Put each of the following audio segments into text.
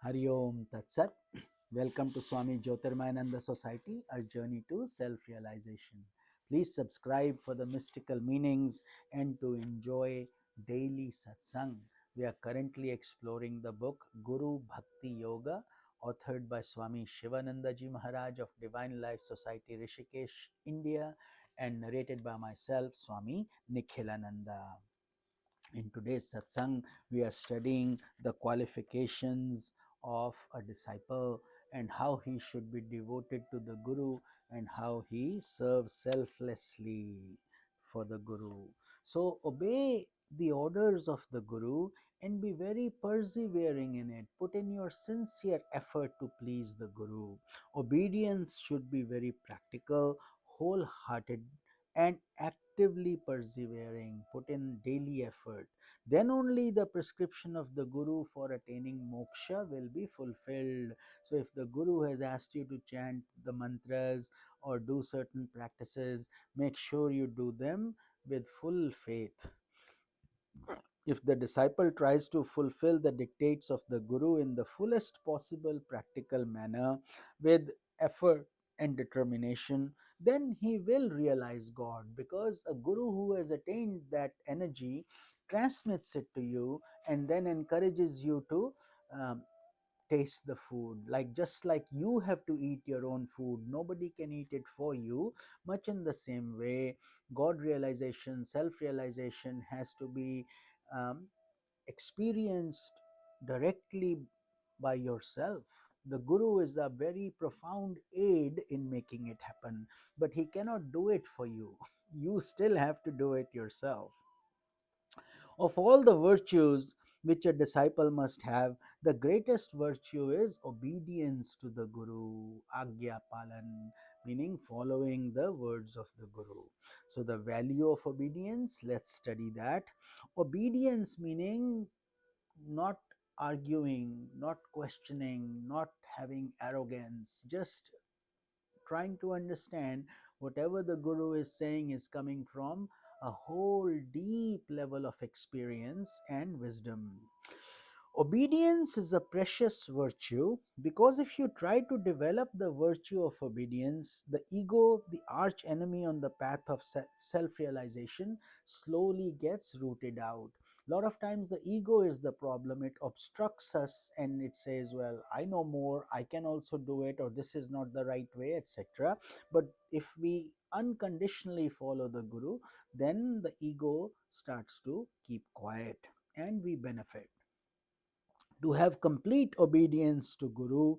Hari Om Tat Sat. Welcome to Swami Jyotirmayananda Society, our journey to self-realization. Please subscribe for the mystical meanings and to enjoy daily satsang. We are currently exploring the book Guru Bhakti Yoga, authored by Swami Sivanandaji Maharaj of Divine Life Society, Rishikesh, India, and narrated by myself, Swami Nikhilananda. In today's satsang, we are studying the qualifications of a disciple and how he should be devoted to the Guru and how he serves selflessly for the Guru. So, obey the orders of the Guru and be very persevering in it. Put in your sincere effort to please the Guru. Obedience should be very practical, wholehearted, and actively persevering. Put in daily effort. Then only the prescription of the Guru for attaining moksha will be fulfilled. So, if the Guru has asked you to chant the mantras or do certain practices, make sure you do them with full faith. If the disciple tries to fulfill the dictates of the Guru in the fullest possible practical manner with effort and determination, then he will realize God, because a Guru who has attained that energy transmits it to you and then encourages you to um, taste the food. Like, just like you have to eat your own food, nobody can eat it for you. Much in the same way, God realization, self realization has to be um, experienced directly by yourself. The Guru is a very profound aid in making it happen, but he cannot do it for you. You still have to do it yourself. Of all the virtues which a disciple must have, the greatest virtue is obedience to the Guru, Agya Palan, meaning following the words of the Guru. So, the value of obedience, let's study that. Obedience meaning not arguing, not questioning, not having arrogance, just trying to understand whatever the Guru is saying is coming from a whole deep level of experience and wisdom. Obedience is a precious virtue, because if you try to develop the virtue of obedience, the ego, the arch enemy on the path of self realization, slowly gets rooted out. A lot of times the ego is the problem. It obstructs us and it says, well, I know more, I can also do it, or this is not the right way, etc. But if we unconditionally follow the Guru, then the ego starts to keep quiet and we benefit. To have complete obedience to Guru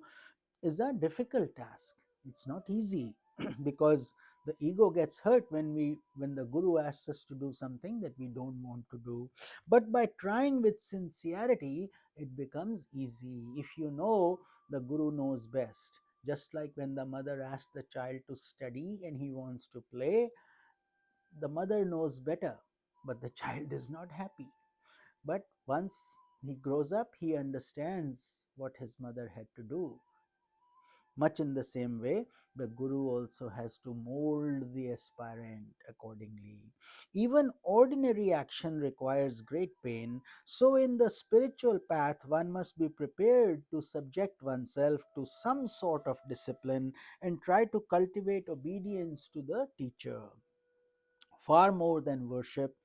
is a difficult task. It's not easy because the ego gets hurt when the Guru asks us to do something that we don't want to do. But by trying with sincerity, it becomes easy. If you know the Guru knows best, just like when the mother asks the child to study and he wants to play, the mother knows better, but the child is not happy. But once he grows up, he understands what his mother had to do. Much in the same way, the Guru also has to mold the aspirant accordingly. Even ordinary action requires great pain, so in the spiritual path, one must be prepared to subject oneself to some sort of discipline and try to cultivate obedience to the teacher. Far more than worship,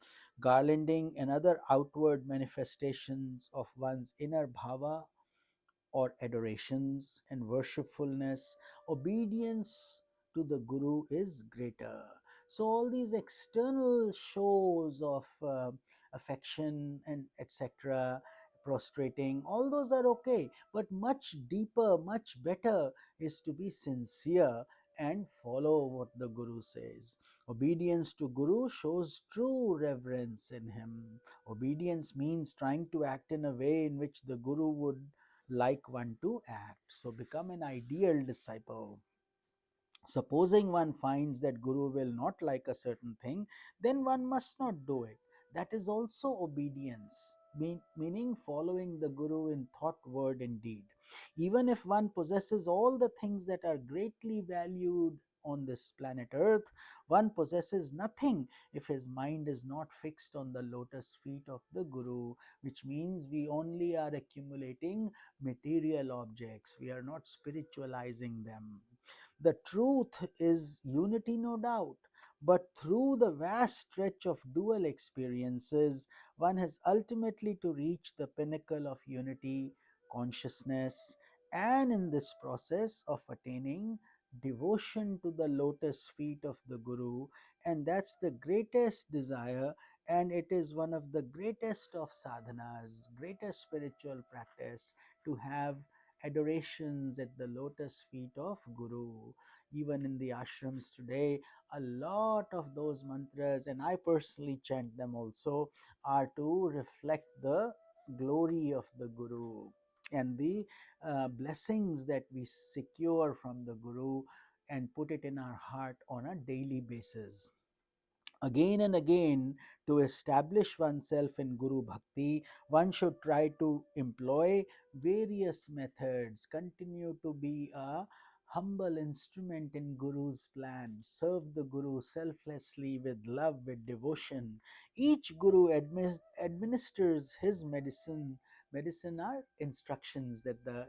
garlanding and other outward manifestations of one's inner bhava or adorations and worshipfulness, obedience to the Guru is greater. So, all these external shows of affection and etc., prostrating, all those are okay, but much deeper, much better is to be sincere and follow what the Guru says. Obedience to Guru shows true reverence in him. Obedience means trying to act in a way in which the Guru would like one to act. So, become an ideal disciple. Supposing one finds that Guru will not like a certain thing, then one must not do it. That is also obedience, meaning following the Guru in thought, word, and deed. Even if one possesses all the things that are greatly valued on this planet Earth. One possesses nothing if his mind is not fixed on the lotus feet of the Guru, which means we only are accumulating material objects, we are not spiritualizing them. The truth is unity, no doubt, but through the vast stretch of dual experiences, one has ultimately to reach the pinnacle of unity, consciousness, and in this process of attaining devotion to the lotus feet of the Guru. And that's the greatest desire, and it is one of the greatest of sadhanas, greatest spiritual practice, to have adorations at the lotus feet of Guru. Even in the ashrams today, a lot of those mantras, and I personally chant them also, are to reflect the glory of the Guru and the blessings that we secure from the Guru, and put it in our heart on a daily basis. Again and again, to establish oneself in Guru Bhakti, one should try to employ various methods, continue to be a humble instrument in Guru's plan, serve the Guru selflessly with love, with devotion. Each Guru administers his medicine. Medicine are instructions that the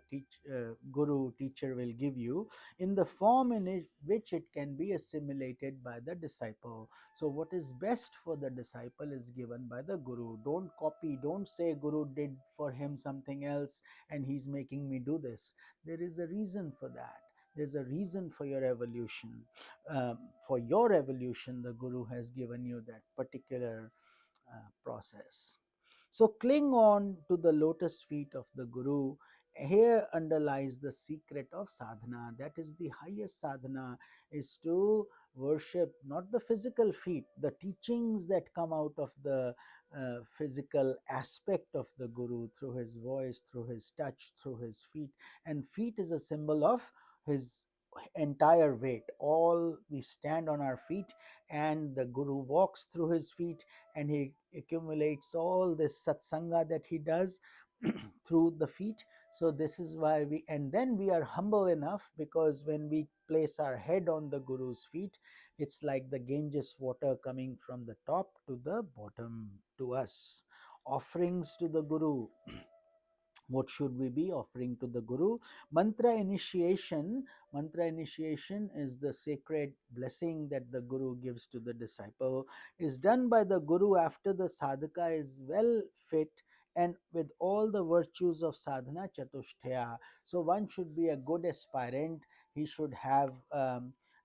Guru teacher will give you in the form in which it can be assimilated by the disciple. So, what is best for the disciple is given by the Guru. Don't copy, don't say Guru did for him something else and he's making me do this. There is a reason for that. There's a reason for your evolution. For your evolution, the Guru has given you that particular process. So cling on to the lotus feet of the Guru. Here underlies the secret of sadhana. That is the highest sadhana, is to worship not the physical feet, the teachings that come out of the physical aspect of the Guru, through his voice, through his touch, through his feet. And feet is a symbol of his entire weight. All we stand on our feet, and the Guru walks through his feet, and he accumulates all this satsanga that he does through the feet. So this is why we, and then we are humble enough, because when we place our head on the Guru's feet, it's like the Ganges water coming from the top to the bottom to us. Offerings to the Guru. What should we be offering to the Guru? Mantra initiation is the sacred blessing that the Guru gives to the disciple, is done by the Guru after the sadhaka is well fit and with all the virtues of sadhana chatushtaya. So one should be a good aspirant. He should have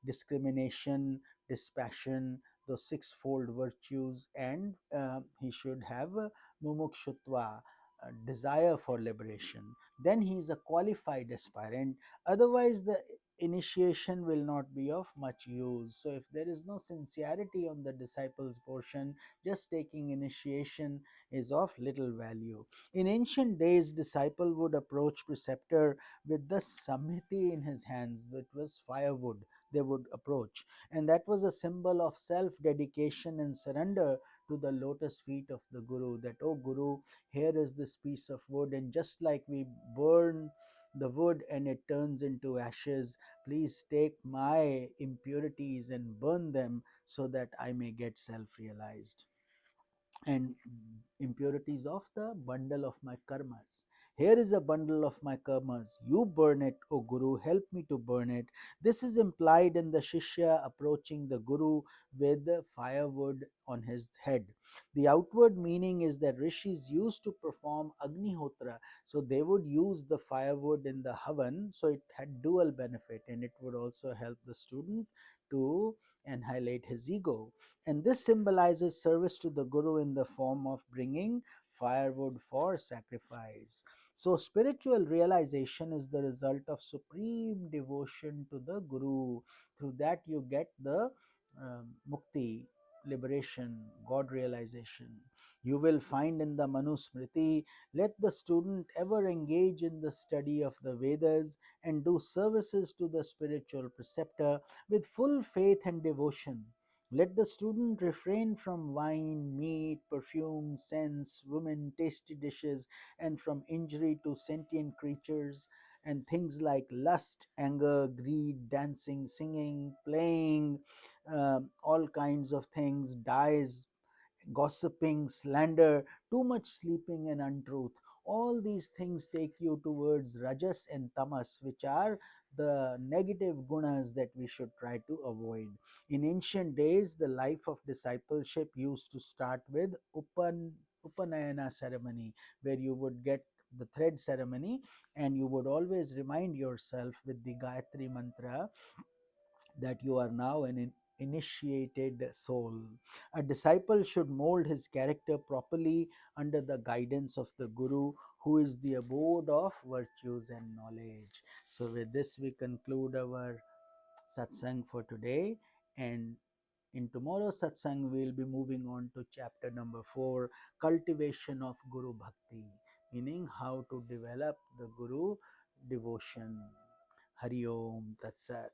discrimination, dispassion, those sixfold virtues, and he should have mumukshutva, desire for liberation. Then he is a qualified aspirant. Otherwise, the initiation will not be of much use. So, if there is no sincerity on the disciple's portion, just taking initiation is of little value. In ancient days, disciple would approach preceptor with the samhiti in his hands, which was firewood. They would approach, and that was a symbol of self dedication and surrender to the lotus feet of the Guru. That, oh Guru, here is this piece of wood, and just like we burn the wood and it turns into ashes, please take my impurities and burn them, so that I may get self realized. And impurities of the bundle of my karmas. Here is a bundle of my karmas. You burn it, O Guru, help me to burn it. This is implied in the Shishya approaching the Guru with the firewood on his head. The outward meaning is that rishis used to perform Agnihotra, so they would use the firewood in the Havan, so it had dual benefit, and it would also help the student to annihilate his ego. And this symbolizes service to the Guru in the form of bringing firewood for sacrifice. So, spiritual realization is the result of supreme devotion to the Guru. Through that, you get the mukti, liberation, God realization. You will find in the Manusmriti, let the student ever engage in the study of the Vedas and do services to the spiritual preceptor with full faith and devotion. Let the student refrain from wine, meat, perfume, scents, women, tasty dishes, and from injury to sentient creatures. and things like lust, anger, greed, dancing, singing, playing, all kinds of things, dies, gossiping, slander, too much sleeping, and untruth. All these things take you towards rajas and tamas, which are the negative gunas that we should try to avoid. In ancient days, the life of discipleship used to start with Upanayana ceremony, where you would get the thread ceremony and you would always remind yourself with the Gayatri mantra that you are now an initiated soul. A disciple should mold his character properly under the guidance of the Guru, who is the abode of virtues and knowledge. So, with this, we conclude our satsang for today. And in tomorrow's satsang, we will be moving on to chapter number 4, cultivation of Guru Bhakti, meaning how to develop the Guru devotion. Hari Om Tat Sat.